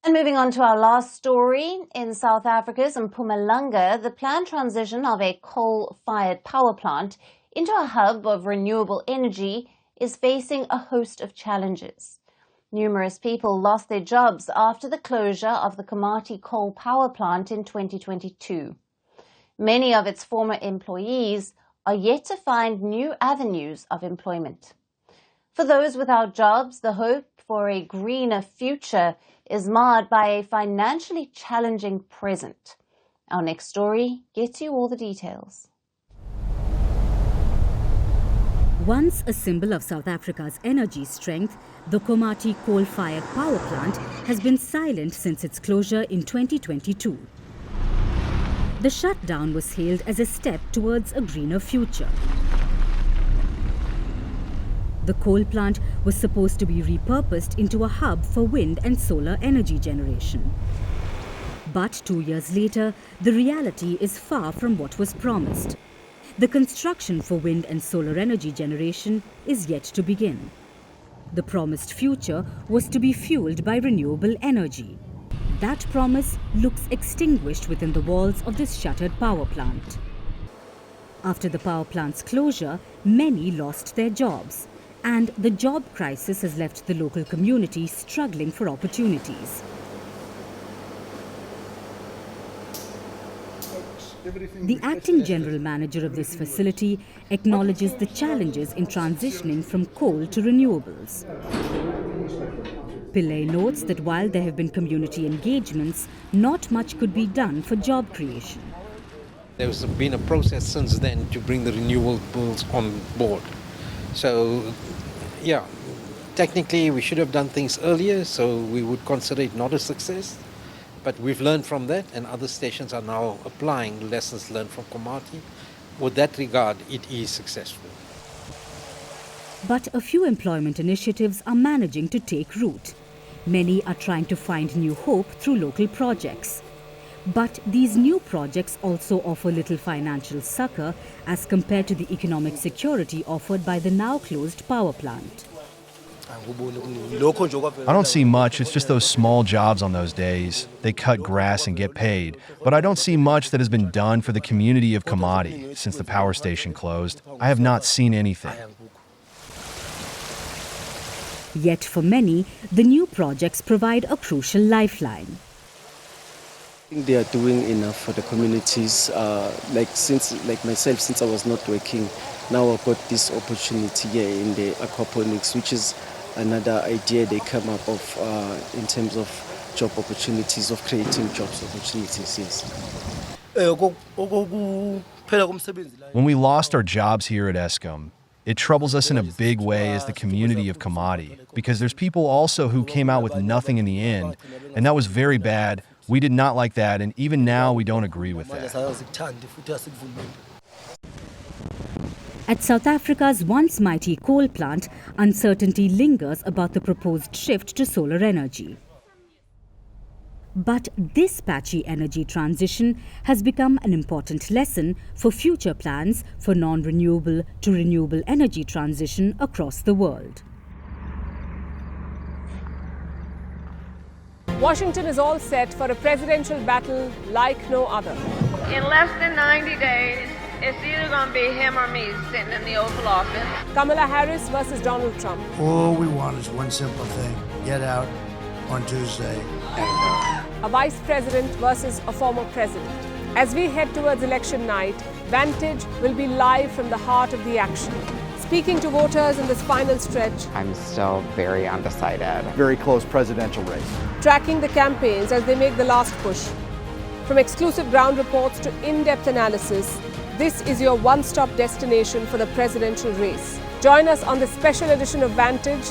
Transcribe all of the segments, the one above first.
And moving on to our last story, in South Africa's Mpumalanga, the planned transition of a coal-fired power plant into a hub of renewable energy is facing a host of challenges. Numerous people lost their jobs after the closure of the Komati coal power plant in 2022. Many of its former employees are yet to find new avenues of employment. For those without jobs, the hope for a greener future is marred by a financially challenging present. Our next story gets you all the details. Once a symbol of South Africa's energy strength, the Komati coal-fired power plant has been silent since its closure in 2022. The shutdown was hailed as a step towards a greener future. The coal plant was supposed to be repurposed into a hub for wind and solar energy generation. But 2 years later, the reality is far from what was promised. The construction for wind and solar energy generation is yet to begin. The promised future was to be fueled by renewable energy. That promise looks extinguished within the walls of this shuttered power plant. After the power plant's closure, many lost their jobs. And the job crisis has left the local community struggling for opportunities. The acting general manager of this facility acknowledges the challenges in transitioning from coal to renewables. Pillay notes that while there have been community engagements, not much could be done for job creation. There's been a process since then to bring the renewables on board. So, yeah, technically we should have done things earlier, so we would consider it not a success. But we've learned from that, and other stations are now applying lessons learned from Komati. With that regard, it is successful. But a few employment initiatives are managing to take root. Many are trying to find new hope through local projects. But these new projects also offer little financial succor as compared to the economic security offered by the now closed power plant. I don't see much. It's just those small jobs on those days. They cut grass and get paid. But I don't see much that has been done for the community of Komati since the power station closed. I have not seen anything. Yet for many, the new projects provide a crucial lifeline. I think they are doing enough for the communities. Like myself, since I was not working, now I've got this opportunity here in the aquaponics, which is another idea they come up of in terms of job opportunities, of creating jobs opportunities. Yes. When we lost our jobs here at Eskom, it troubles us in a big way as the community of Komati, because there's people also who came out with nothing in the end, and that was very bad. We did not like that, and even now we don't agree with that. At South Africa's once mighty coal plant, uncertainty lingers about the proposed shift to solar energy. But this patchy energy transition has become an important lesson for future plans for non-renewable to renewable energy transition across the world. Washington is all set for a presidential battle like no other. In less than 90 days, it's either going to be him or me sitting in the Oval Office. Kamala Harris versus Donald Trump. All we want is one simple thing: get out on Tuesday. A vice president versus a former president. As we head towards election night, Vantage will be live from the heart of the action. Speaking to voters in this final stretch, I'm still very undecided. Very close presidential race. Tracking the campaigns as they make the last push. From exclusive ground reports to in-depth analysis, this is your one-stop destination for the presidential race. Join us on this special edition of Vantage,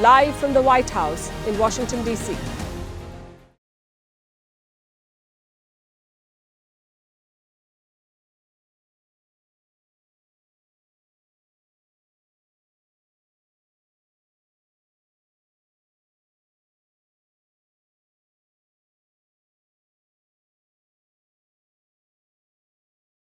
live from the White House in Washington, D.C.